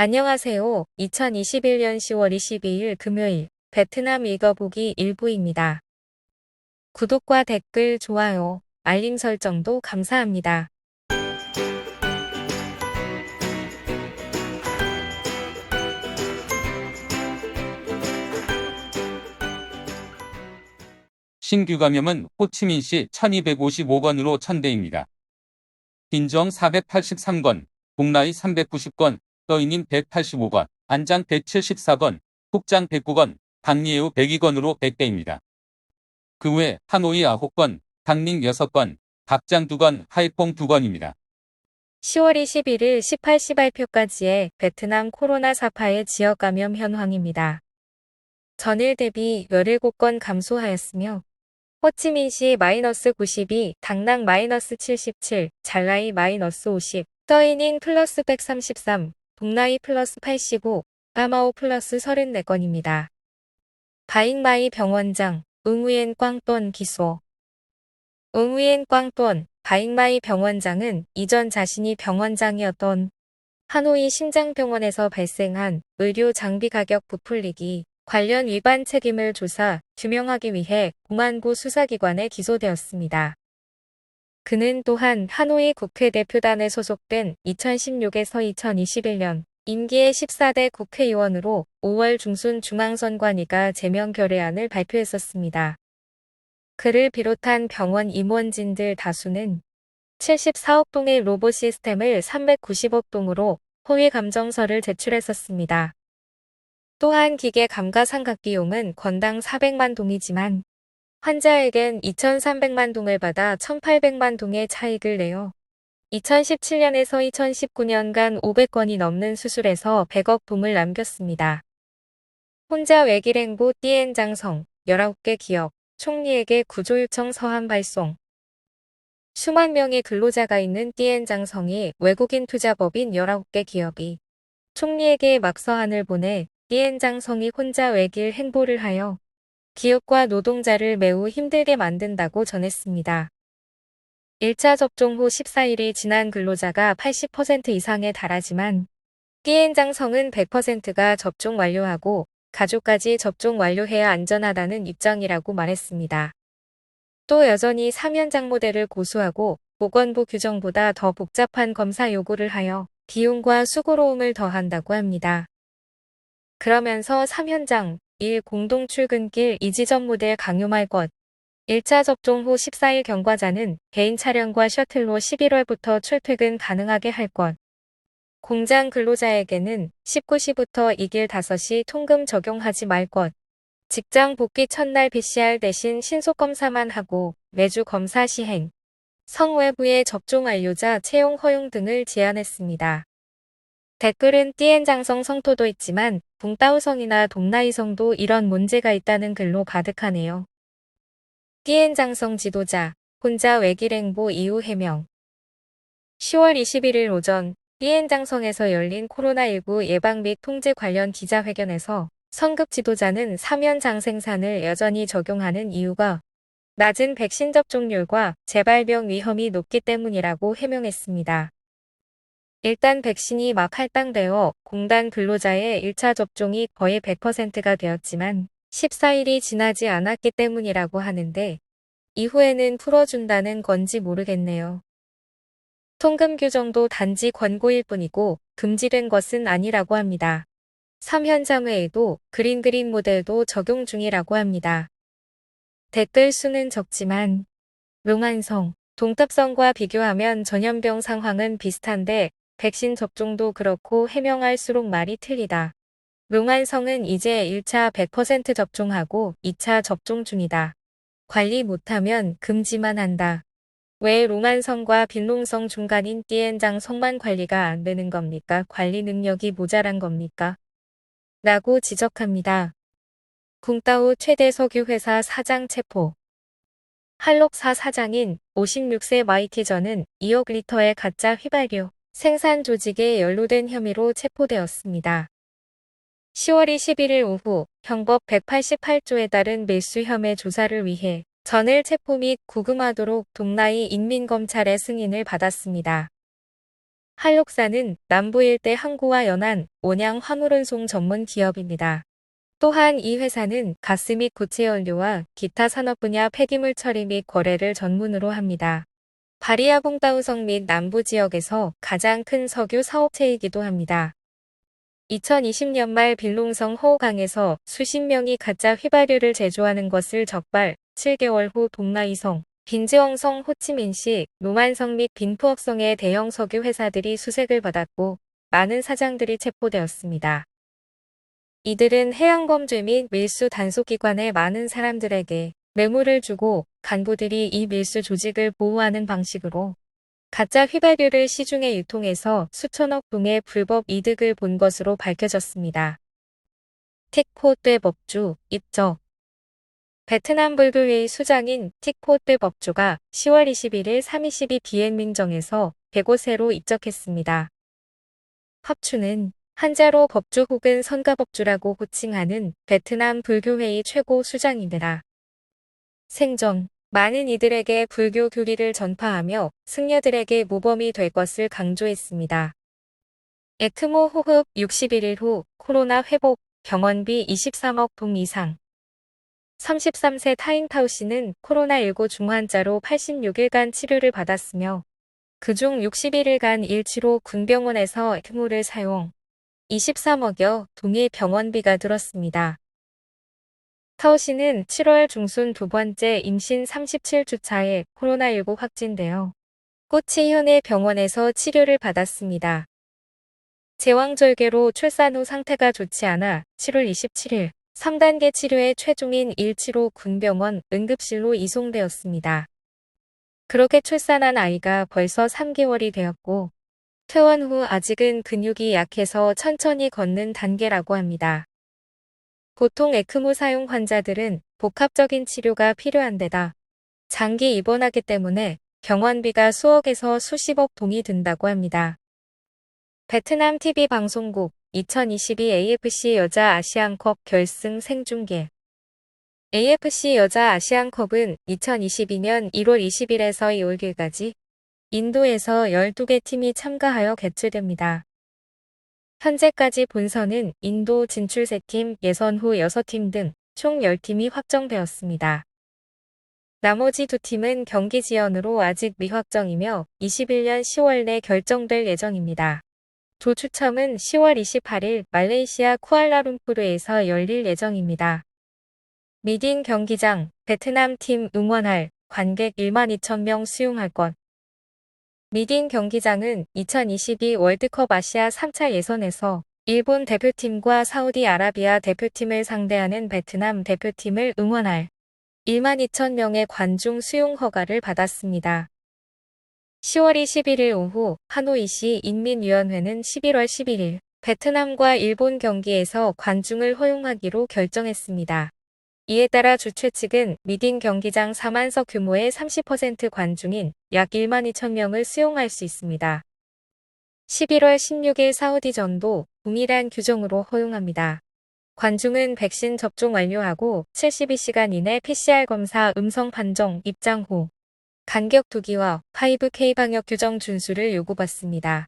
안녕하세요. 2021년 10월 22일 금요일 베트남 읽어보기 일부입니다. 구독과 댓글, 좋아요, 알림 설정도 감사합니다. 신규 감염은 호치민시 1255건으로 천대입니다. 빈정 483건, 동라이 390건, 떠이닌 185건, 안장 174건, 푹장 109건, 박리에우 102건으로 100대입니다. 그 외 하노이 9건, 강릉 6건, 박장 2건, 하이퐁 2건입니다. 10월 21일 18시 발표까지의 베트남 코로나 사파의 지역 감염 현황입니다. 전일 대비 17건 감소하였으며 호치민시 -92, 당낭 -77, 잘라이 -50, 떠이닌 +133, 동라이 +85, 까마오 +34건입니다. 바잉마이 병원장, 응우옌 꽝돈 기소. 응우옌 꽝돈, 바잉마이 병원장은 이전 자신이 병원장이었던 하노이 심장병원에서 발생한 의료 장비 가격 부풀리기 관련 위반 책임을 조사, 규명하기 위해 공안부 수사기관에 기소되었습니다. 그는 또한 하노이 국회 대표단에 소속된 2016에서 2021년 임기의 14대 국회의원으로 5월 중순 중앙선관위가 제명 결의안을 발표했었습니다. 그를 비롯한 병원 임원진들 다수는 74억 동의 로봇 시스템을 390억 동으로 허위 감정서를 제출했었습니다. 또한 기계 감가상각 비용은 건당 400만 동이지만 환자에겐 2,300만 동을 받아 1,800만 동의 차익을 내어 2017년에서 2019년간 500건이 넘는 수술에서 100억 동을 남겼습니다. 혼자 외길행보 띠엔장성 19개 기업, 총리에게 구조 요청 서한 발송. 수만 명의 근로자가 있는 띠엔장성이 외국인 투자법인 19개 기업이 총리에게 막서한을 보내 띠엔장성이 혼자 외길 행보를 하여 기업과 노동자를 매우 힘들게 만든다고 전했습니다. 1차 접종 후 14일이 지난 근로자가 80% 이상에 달하지만 띠엔장성은 100%가 접종 완료하고 가족까지 접종 완료해야 안전하다는 입장이라고 말했습니다. 또 여전히 사면장 모델을 고수하고 보건부 규정보다 더 복잡한 검사 요구를 하여 비용과 수고로움을 더한다고 합니다. 그러면서 3현장 1 공동 출근길 이지점 모델 강요할 것. 1차 접종 후 14일 경과자는 개인 차량과 셔틀로 11월부터 출퇴근 가능하게 할 것. 공장 근로자에게는 19시부터 이길 5시 통금 적용하지 말 것. 직장 복귀 첫날 PCR 대신 신속검사만 하고 매주 검사 시행. 성외부의 접종 완료자 채용 허용 등을 제안했습니다. 댓글은 띠엔장성 성토도 있지만 붕따오성이나 동나이성도 이런 문제가 있다는 글로 가득하네요. 띠엔장성 지도자, 혼자 외길행보 이후 해명. 10월 21일 오전 띠엔장성에서 열린 코로나19 예방 및 통제 관련 기자회견에서 성급 지도자는 사면장 생산을 여전히 적용하는 이유가 낮은 백신 접종률과 재발병 위험이 높기 때문이라고 해명했습니다. 일단 백신이 막 할당되어 공단 근로자의 1차 접종이 거의 100%가 되었지만 14일이 지나지 않았기 때문이라고 하는데 이후에는 풀어준다는 건지 모르겠네요. 통금 규정도 단지 권고일 뿐이고 금지된 것은 아니라고 합니다. 3현장 외에도 그린 모델도 적용 중이라고 합니다. 댓글 수는 적지만 롱안성, 동탑성과 비교하면 전염병 상황은 비슷한데 백신 접종도 그렇고 해명할수록 말이 틀리다. 롱안성은 이제 1차 100% 접종하고 2차 접종 중이다. 관리 못하면 금지만 한다. 왜 롱안성과 빈롱성 중간인 띠엔장성만 관리가 안 되는 겁니까? 관리 능력이 모자란 겁니까? 라고 지적합니다. 쿵따오 최대 석유회사 사장 체포. 할록사 사장인 56세 마이티저는 2억 리터의 가짜 휘발유 생산 조직에 연루된 혐의로 체포되었습니다. 10월 21일 오후 형법 188조에 따른 밀수 혐의 조사를 위해 전일 체포 및 구금하도록 동라이 인민검찰의 승인을 받았습니다. 한록사는 남부 일대 항구와 연안, 온양 화물운송 전문 기업입니다. 또한 이 회사는 가스 및 고체 연료와 기타 산업 분야 폐기물 처리 및 거래를 전문으로 합니다. 바리아 봉다우성 및 남부 지역에서 가장 큰 석유 사업체이기도 합니다. 2020년 말 빌롱성 호강에서 수십 명이 가짜 휘발유를 제조하는 것을 적발, 7개월 후 동나이성, 빈지엉성 호치민시, 노만성 및 빈푸억성의 대형 석유 회사들이 수색을 받았고 많은 사장들이 체포되었습니다. 이들은 해양범죄 및 밀수 단속기관의 많은 사람들에게 뇌물을 주고 간부들이 이 밀수 조직을 보호하는 방식으로 가짜 휘발유를 시중에 유통해서 수천억 동의 불법 이득을 본 것으로 밝혀졌습니다. 틱포트 법주, 입적 베트남 불교의 수장인 틱포트 법주가 10월 21일 3.22 비엔민정에서 105세로 입적했습니다. 합추는 한자로 법주 혹은 선가법주라고 호칭하는 베트남 불교회의 최고 수장입니다. 생전 많은 이들에게 불교 교리를 전파하며 승려들에게 모범이 될 것을 강조했습니다. 에크모 호흡 61일 후 코로나 회복 병원비 23억 동 이상 33세 타잉타오 씨는 코로나19 중환자로 86일간 치료를 받았으며 그중 61일간 일치로 군병원에서 에크모를 사용 23억여 동의 병원비가 들었습니다. 타오 씨는 7월 중순 두 번째 임신 37주 차에 코로나19 확진되어 꼬치현의 병원에서 치료를 받았습니다. 제왕절개로 출산 후 상태가 좋지 않아 7월 27일 3단계 치료의 최종인 일치로 군병원 응급실로 이송되었습니다. 그렇게 출산한 아이가 벌써 3개월이 되었고 퇴원 후 아직은 근육이 약해서 천천히 걷는 단계라고 합니다. 보통 에크모 사용 환자들은 복합적인 치료가 필요한 데다 장기 입원하기 때문에 병원비가 수억에서 수십억 동이 든다고 합니다. 베트남 TV 방송국 2022 AFC 여자 아시안컵 결승 생중계 AFC 여자 아시안컵은 2022년 1월 20일에서 2월 6일까지 인도에서 12개 팀이 참가하여 개최됩니다. 현재까지 본선은 인도 진출 3팀, 예선 후 6팀 등 총 10팀이 확정되었습니다. 나머지 2팀은 경기 지연으로 아직 미확정이며 21년 10월 내 결정될 예정입니다. 조 추첨은 10월 28일 말레이시아 쿠알라룸푸르에서 열릴 예정입니다. 미딘 경기장, 베트남 팀 응원할 관객 1만 2천 명 수용할 것. 미딘 경기장은 2022 월드컵 아시아 3차 예선에서 일본 대표팀과 사우디아라비아 대표팀을 상대하는 베트남 대표팀을 응원할 1만 2천 명의 관중 수용 허가를 받았습니다. 10월 21일 오후 하노이시 인민위원회는 11월 11일 베트남과 일본 경기에서 관중을 허용하기로 결정했습니다. 이에 따라 주최 측은 미딘 경기장 4만석 규모의 30% 관중인 약 1만 2천 명을 수용할 수 있습니다. 11월 16일 사우디전도 동일한 규정으로 허용합니다. 관중은 백신 접종 완료하고 72시간 이내 PCR 검사 음성 판정 입장 후 간격 두기와 5K 방역 규정 준수를 요구받습니다.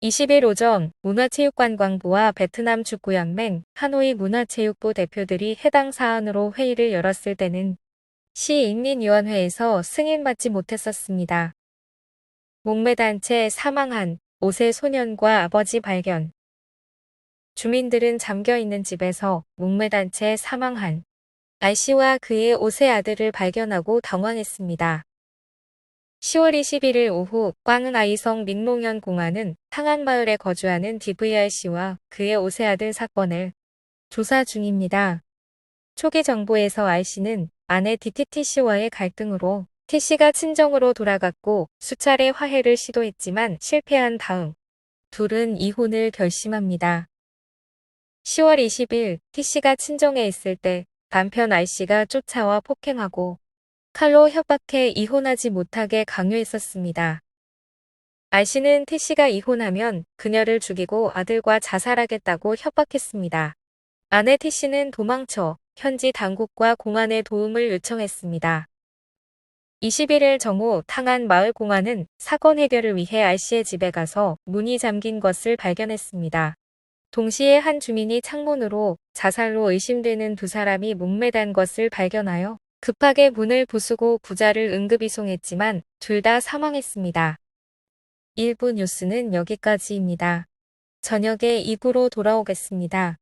20일 오전 문화체육관광부와 베트남 축구연맹 하노이 문화체육부 대표들이 해당 사안으로 회의를 열었을 때는 시인민위원회에서 승인받지 못했었습니다. 목매단 채 사망한 5세 소년과 아버지 발견. 주민들은 잠겨있는 집에서 목매단 채 사망한 아씨와 그의 5세 아들을 발견하고 당황했습니다. 10월 21일 오후 꽝은아이성 민롱현 공안은 상안마을에 거주하는 DVR씨와 그의 5세 아들 사건을 조사 중입니다. 초기 정보에서 R씨는 아내 DTT씨와의 갈등으로 T씨가 친정으로 돌아갔고 수차례 화해를 시도했지만 실패한 다음 둘은 이혼을 결심합니다. 10월 20일 T씨가 친정에 있을 때 남편 R씨가 쫓아와 폭행하고 칼로 협박해 이혼하지 못하게 강요했었습니다. R씨는 T씨가 이혼하면 그녀를 죽이고 아들과 자살하겠다고 협박했습니다. 아내 T씨는 도망쳐 현지 당국과 공안의 도움을 요청했습니다. 21일 정오 탕안 마을 공안은 사건 해결을 위해 R씨의 집에 가서 문이 잠긴 것을 발견했습니다. 동시에 한 주민이 창문으로 자살로 의심되는 두 사람이 목매단 것을 발견하여 급하게 문을 부수고 부자를 응급이송했지만 둘 다 사망했습니다. 일부 뉴스는 여기까지입니다. 저녁에 2부로 돌아오겠습니다.